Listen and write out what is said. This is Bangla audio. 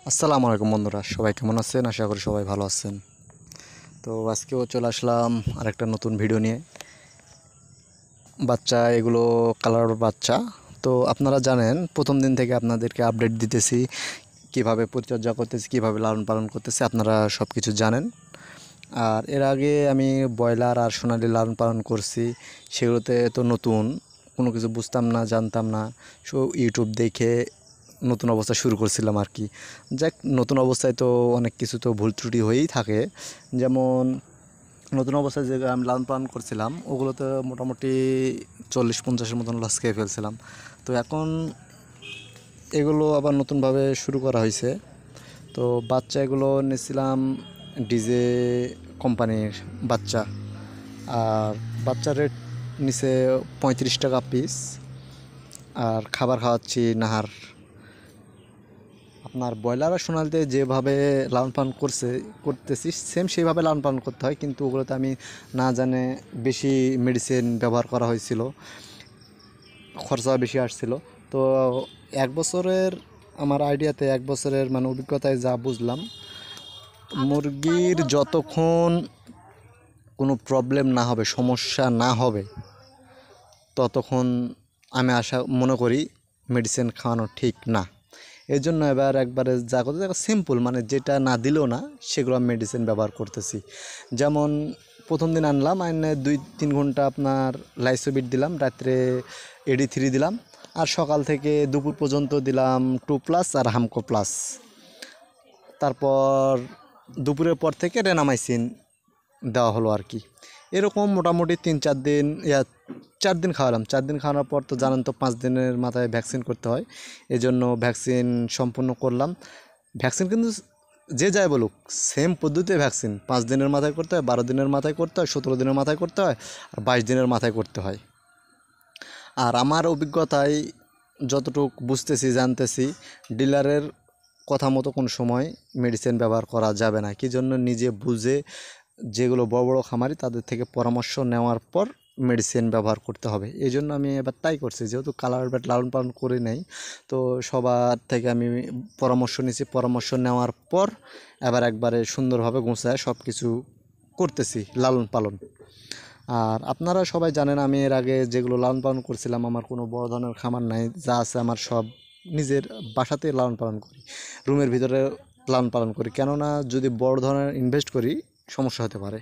আসসালামু আলাইকুম বন্ধুরা, সবাই কেমন আছেন? আশা করি সবাই ভালো আছেন। তো আজকেও চলে আসলাম আরেকটা নতুন ভিডিও নিয়ে। বাচ্চা এগুলো কালার বাচ্চা। তো আপনারা জানেন প্রথম দিন থেকে আপনাদেরকে আপডেট দিতেছি, কিভাবে পরিচর্যা করতেছি, কিভাবে লালন পালন করতেছি, আপনারা সব কিছু জানেন। আর এর আগে আমি ব্রয়লার আর সোনালি লালন পালন করছি, সেগুলোতে তো নতুন কোনো কিছু বুঝতাম না, জানতাম না। সো ইউটিউব দেখে নতুন অবস্থা শুরু করছিলাম আর কি। যাক, নতুন অবস্থায় তো অনেক কিছু তো ভুল ত্রুটি হয়েই থাকে। যেমন নতুন অবস্থায় যে আমি লালন পালন করছিলাম, ওগুলোতে মোটামুটি 40-50-এর মতন লস খেয়ে ফেলছিলাম। তো এখন এগুলো আবার নতুনভাবে শুরু করা হয়েছে। তো বাচ্চা এগুলো নিয়েছিলাম ডিজে কোম্পানির বাচ্চা। আর বাচ্চার রেট নিচে 35 টাকা পিস। আর খাবার খাওয়াচ্ছি নাহার। আপনার ব্রয়লার আর সোনালিতে যেভাবে লালন পালন করতেছি সেম সেইভাবে লালন পালন করতে হয়, কিন্তু ওগুলোতে আমি না জানে বেশি মেডিসিন ব্যবহার করা হয়েছিল, খরচা বেশি আসছিল। তো এক বছরের আমার আইডিয়াতে, এক বছরের মানে অভিজ্ঞতায় যা বুঝলাম, মুরগির যতক্ষণ কোনো প্রবলেম না হবে, সমস্যা না হবে, ততক্ষণ আমি মনে করি মেডিসিন খাওয়ানো ঠিক না। এই জন্য এবার একবারে যা করতে সিম্পল, মানে যেটা না দিলেও না, সেগুলো আমি মেডিসিন ব্যবহার করতেছি। যেমন প্রথম দিন আনলাম, আইনে 2-3 ঘন্টা আপনার লাইসোবিট দিলাম, রাত্রে AD3 দিলাম, আর সকাল থেকে দুপুর পর্যন্ত দিলাম 2+ আর হামকো প্লাস। তারপর দুপুরের পর থেকে রেনামাইসিন দেওয়া হলো আর কি। এরকম মোটামুটি 3-4 দিন 4 দিন খাওয়ালাম। 4 দিন খাওয়ানোর পর তো জানেন তো 5 দিনের মাথায় ভ্যাকসিন করতে হয়। এজন্য ভ্যাকসিন সম্পূর্ণ করলাম। ভ্যাকসিন কিন্তু যে যাই বলুক, সেম পদ্ধতিতে ভ্যাকসিন 5 দিনের মাথায় করতে হয়, 12 দিনের মাথায় করতে হয়, 17 দিনের মাথায় করতে হয়, আর 22 দিনের মাথায় করতে হয়। আর আমার অভিজ্ঞতায় যতটুক বুঝতেছি, জানতেছি, ডিলারের কথা মতো কোনো সময় মেডিসিন ব্যবহার করা যাবে না। কী জন্য? নিজে বুঝে, যেগুলো বড় বড় খামারি তাদের থেকে পরামর্শ নেওয়ার পর মেডিসিন ব্যবহার করতে হবে। এই জন্য আমি এবার তাই করছি, যেহেতু কালার বাট লালন পালন করে নেই, তো সবার থেকে আমি পরামর্শ নিয়েছি। পরামর্শ নেওয়ার পর এবার একবারে সুন্দরভাবে গুছায় সব কিছু করতেছি লালন পালন। আর আপনারা সবাই জানেন, আমি এর আগে যেগুলো লালন পালন করছিলাম, আমার কোনো বড় ধরনের খামার নাই, যা আছে আমার সব নিজের বাসাতে লালন পালন করি, রুমের ভিতরে লালন পালন করি। কেননা যদি বড় ধরনের ইনভেস্ট করি, সমস্যা হতে পারে।